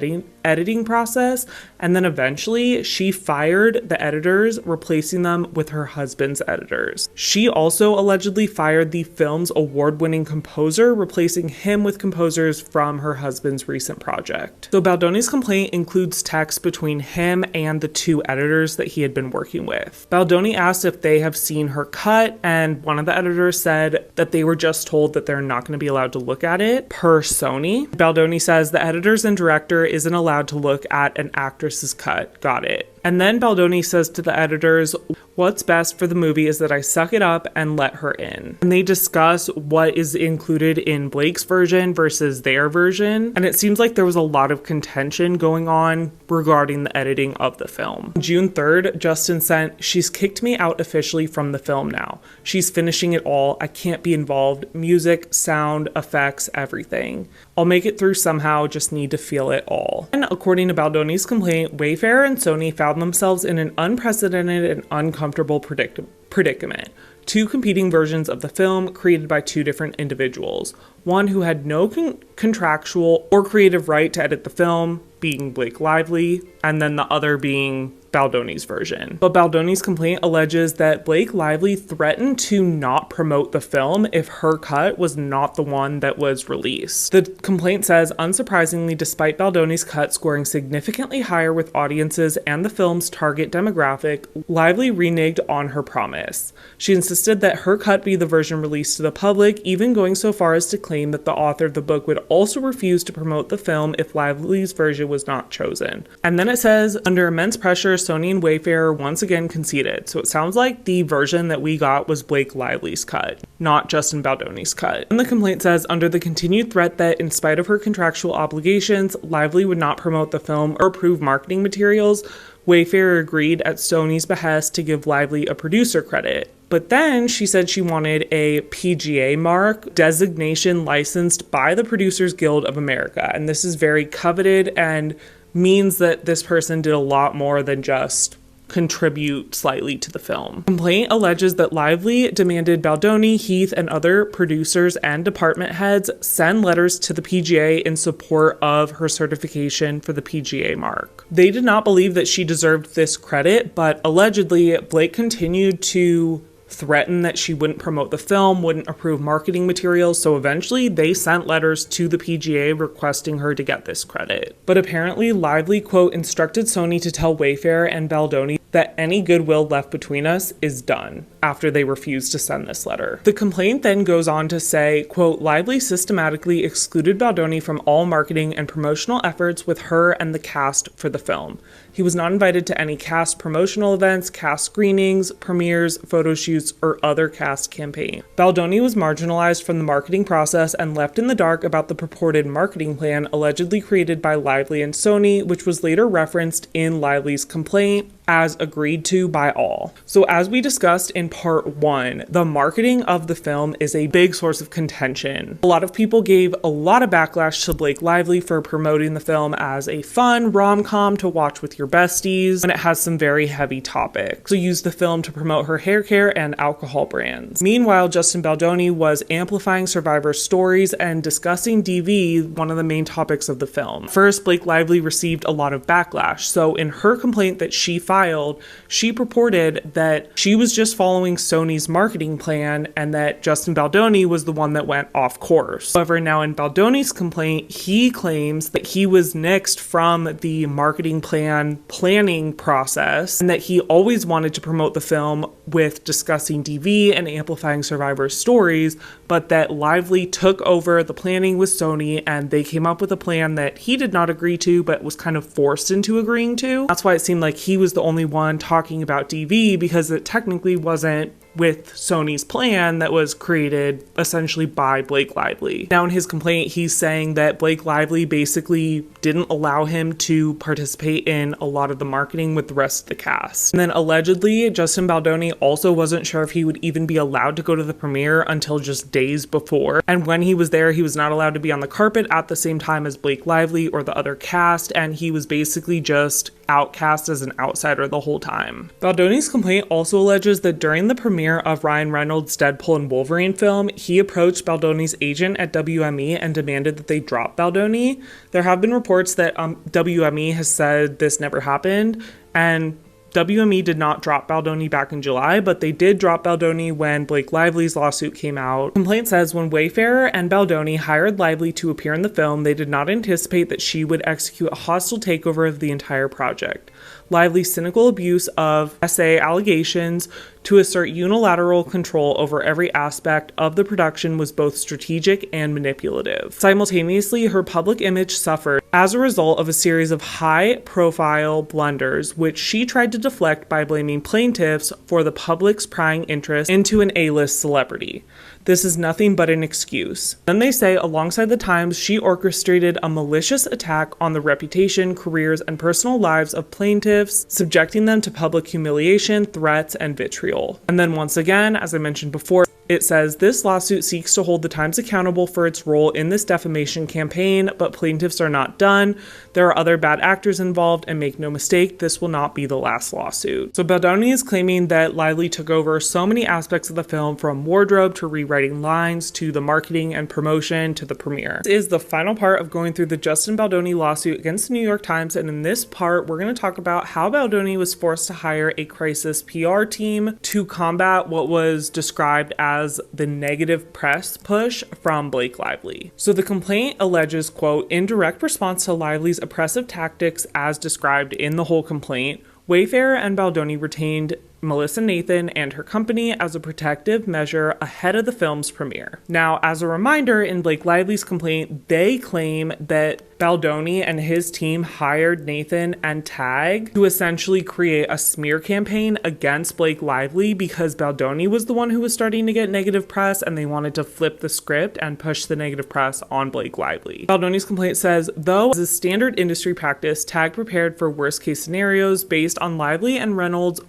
Speaker 8: editing process, and then eventually she fired the editors, replacing them with her husband's editors. She also allegedly fired the film's award-winning composer, replacing him with composers from her husband's recent project. So Baldoni's complaint includes text between him and the two editors that he had been working with. Baldoni asked if they have seen her cut, and one of the editors said that they were just told that they're not going to be allowed to look at it per Sony. Baldoni says the editors and director isn't allowed to look at an actress's cut. Got it. And then Baldoni says to the editors, what's best for the movie is that I suck it up and let her in. And they discuss what is included in Blake's version versus their version. And it seems like there was a lot of contention going on regarding the editing of the film. June 3rd, Justin sent, she's kicked me out officially from the film now. She's finishing it all. I can't be involved. Music, sound, effects, everything. I'll make it through somehow, just need to feel it all. And according to Baldoni's complaint, Wayfair and Sony found themselves in an unprecedented and uncomfortable predicament. Two competing versions of the film created by two different individuals. One who had no contractual or creative right to edit the film, being Blake Lively, and then the other being Baldoni's version. But Baldoni's complaint alleges that Blake Lively threatened to not promote the film if her cut was not the one that was released. The complaint says, unsurprisingly, despite Baldoni's cut scoring significantly higher with audiences and the film's target demographic, Lively reneged on her promise. She insisted that her cut be the version released to the public, even going so far as to claim that the author of the book would also refuse to promote the film if Lively's version was not chosen. And then it says, under immense pressure, Sony and Wayfair once again conceded. So it sounds like the version that we got was Blake Lively's cut, not Justin Baldoni's cut. And the complaint says, under the continued threat that in spite of her contractual obligations, Lively would not promote the film or approve marketing materials, Wayfair agreed at Sony's behest to give Lively a producer credit. But then she said she wanted a PGA mark designation licensed by the Producers Guild of America. And this is very coveted and means that this person did a lot more than just contribute slightly to the film. Complaint alleges that Lively demanded Baldoni, Heath, and other producers and department heads send letters to the PGA in support of her certification for the PGA mark. They did not believe that she deserved this credit, but allegedly Blake continued to threaten that she wouldn't promote the film, wouldn't approve marketing materials, so eventually they sent letters to the PGA requesting her to get this credit. But apparently Lively, quote, instructed Sony to tell Wayfair and Baldoni that any goodwill left between us is done after they refused to send this letter. The complaint then goes on to say, quote, Lively systematically excluded Baldoni from all marketing and promotional efforts with her and the cast for the film. He was not invited to any cast promotional events, cast screenings, premieres, photo shoots, or other cast campaign. Baldoni was marginalized from the marketing process and left in the dark about the purported marketing plan allegedly created by Lively and Sony, which was later referenced in Lively's complaint as agreed to by all. So as we discussed in part 1, the marketing of the film is a big source of contention. A lot of people gave a lot of backlash to Blake Lively for promoting the film as a fun rom-com to watch with your besties, and it has some very heavy topics. So used the film to promote her hair care and alcohol brands. Meanwhile, Justin Baldoni was amplifying survivor stories and discussing DV, one of the main topics of the film. First, Blake Lively received a lot of backlash. So in her complaint that she filed, she purported that she was just following Sony's marketing plan and that Justin Baldoni was the one that went off course. However, now in Baldoni's complaint, he claims that he was nixed from the marketing plan planning process and that he always wanted to promote the film with discussing DV and amplifying survivor stories, but that Lively took over the planning with Sony and they came up with a plan that he did not agree to but was kind of forced into agreeing to. That's why it seemed like he was the only one talking about DV, because it technically wasn't with Sony's plan that was created essentially by Blake Lively. Now in his complaint, he's saying that Blake Lively basically didn't allow him to participate in a lot of the marketing with the rest of the cast. And then allegedly, Justin Baldoni also wasn't sure if he would even be allowed to go to the premiere until just days before. And when he was there, he was not allowed to be on the carpet at the same time as Blake Lively or the other cast, and he was basically just outcast as an outsider the whole time. Baldoni's complaint also alleges that during the premiere of Ryan Reynolds' Deadpool and Wolverine film, he approached Baldoni's agent at WME and demanded that they drop Baldoni. There have been reports that WME has said this never happened, and WME did not drop Baldoni back in July, but they did drop Baldoni when Blake Lively's lawsuit came out. The complaint says when Wayfarer and Baldoni hired Lively to appear in the film, they did not anticipate that she would execute a hostile takeover of the entire project. Lively's cynical abuse of SA allegations to assert unilateral control over every aspect of the production was both strategic and manipulative. Simultaneously, her public image suffered as a result of a series of high-profile blunders, which she tried to deflect by blaming plaintiffs for the public's prying interest into an A-list celebrity. This is nothing but an excuse. Then they say, alongside the Times, she orchestrated a malicious attack on the reputation, careers, and personal lives of plaintiffs, subjecting them to public humiliation, threats, and vitriol. And then once again, as I mentioned before, it says, this lawsuit seeks to hold the Times accountable for its role in this defamation campaign, but plaintiffs are not done. There are other bad actors involved, and make no mistake, this will not be the last lawsuit. So Baldoni is claiming that Lively took over so many aspects of the film, from wardrobe to rewriting lines to the marketing and promotion to the premiere. This is the final part of going through the Justin Baldoni lawsuit against the New York Times, and in this part, we're going to talk about how Baldoni was forced to hire a crisis PR team to combat what was described as the negative press push from Blake Lively. So the complaint alleges, quote, in direct response to Lively's oppressive tactics as described in the whole complaint, Wayfarer and Baldoni retained Melissa Nathan and her company as a protective measure ahead of the film's premiere. Now, as a reminder, in Blake Lively's complaint, they claim that Baldoni and his team hired Nathan and Tag to essentially create a smear campaign against Blake Lively because Baldoni was the one who was starting to get negative press, and they wanted to flip the script and push the negative press on Blake Lively. Baldoni's complaint says, though as a standard industry practice, Tag prepared for worst case scenarios based on Lively and Reynolds'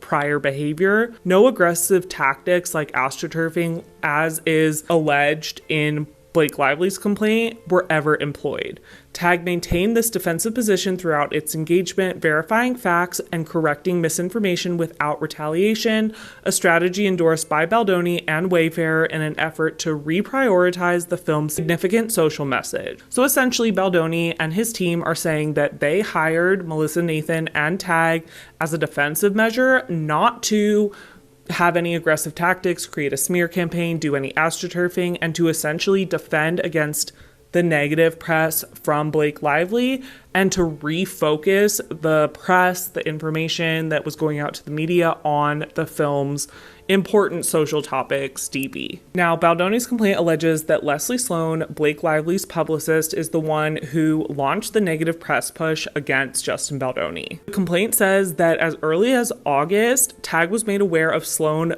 Speaker 8: prior behavior, no aggressive tactics like astroturfing, as is alleged in Blake Lively's complaint, were ever employed. Tag maintained this defensive position throughout its engagement, verifying facts and correcting misinformation without retaliation, a strategy endorsed by Baldoni and Wayfarer in an effort to reprioritize the film's significant social message. So essentially, Baldoni and his team are saying that they hired Melissa Nathan and Tag as a defensive measure, not to have any aggressive tactics, create a smear campaign, do any astroturfing, and to essentially defend against the negative press from Blake Lively and to refocus the press, the information that was going out to the media on the film's important social topics, DB. Now, Baldoni's complaint alleges that Leslie Sloan, Blake Lively's publicist, is the one who launched the negative press push against Justin Baldoni. The complaint says that as early as August, Tag was made aware of Sloan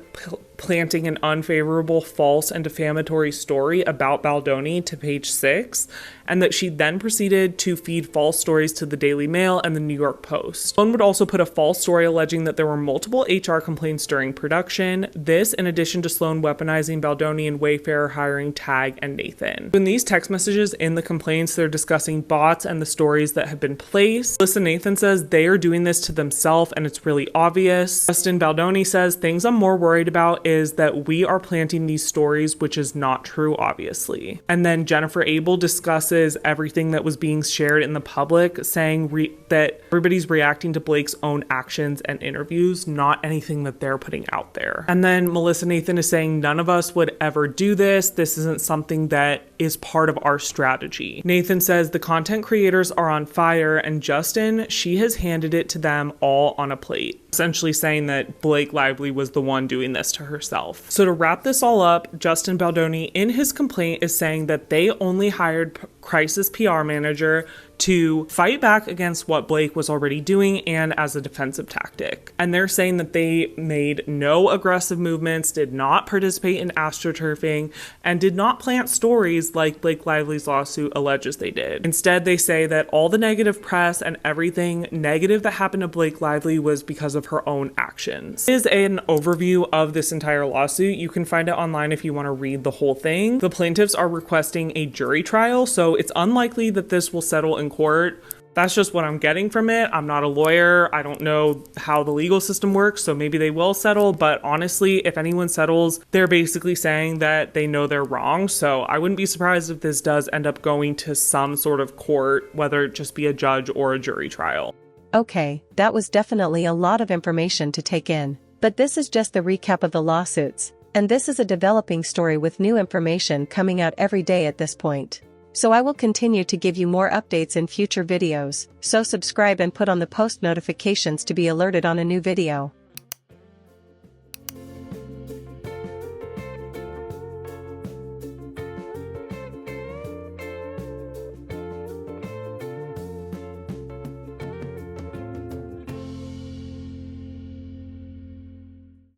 Speaker 8: planting an unfavorable, false, and defamatory story about Baldoni to Page 6, and that she then proceeded to feed false stories to the Daily Mail and the New York Post. Sloan would also put a false story alleging that there were multiple HR complaints during production. This, in addition to Sloan weaponizing Baldoni and Wayfair hiring Tag and Nathan. In these text messages in the complaints, they're discussing bots and the stories that have been placed. Melissa Nathan says they are doing this to themselves and it's really obvious. Justin Baldoni says things I'm more worried about is that we are planting these stories, which is not true, obviously. And then Jennifer Abel discusses everything that was being shared in the public, saying that everybody's reacting to Blake's own actions and interviews, not anything that they're putting out there. And then Melissa Nathan is saying none of us would ever do this. This isn't something that is part of our strategy. Nathan says the content creators are on fire, and Justin, she has handed it to them all on a plate. Essentially saying that Blake Lively was the one doing this to herself. So to wrap this all up, Justin Baldoni in his complaint is saying that they only hired crisis PR manager to fight back against what Blake was already doing and as a defensive tactic. And they're saying that they made no aggressive movements, did not participate in astroturfing, and did not plant stories like Blake Lively's lawsuit alleges they did. Instead, they say that all the negative press and everything negative that happened to Blake Lively was because of her own actions. This is an overview of this entire lawsuit. You can find it online if you want to read the whole thing. The plaintiffs are requesting a jury trial, so it's unlikely that this will settle in court. That's just what I'm getting from it. I'm not a lawyer. I don't know how the legal system works, so maybe they will settle. But honestly, if anyone settles, they're basically saying that they know they're wrong. So I wouldn't be surprised if this does end up going to some sort of court, whether it just be a judge or a jury trial.
Speaker 1: Okay, that was definitely a lot of information to take in. But this is just the recap of the lawsuits. And this is a developing story with new information coming out every day at this point. So I will continue to give you more updates in future videos, so subscribe and put on the post notifications to be alerted on a new video.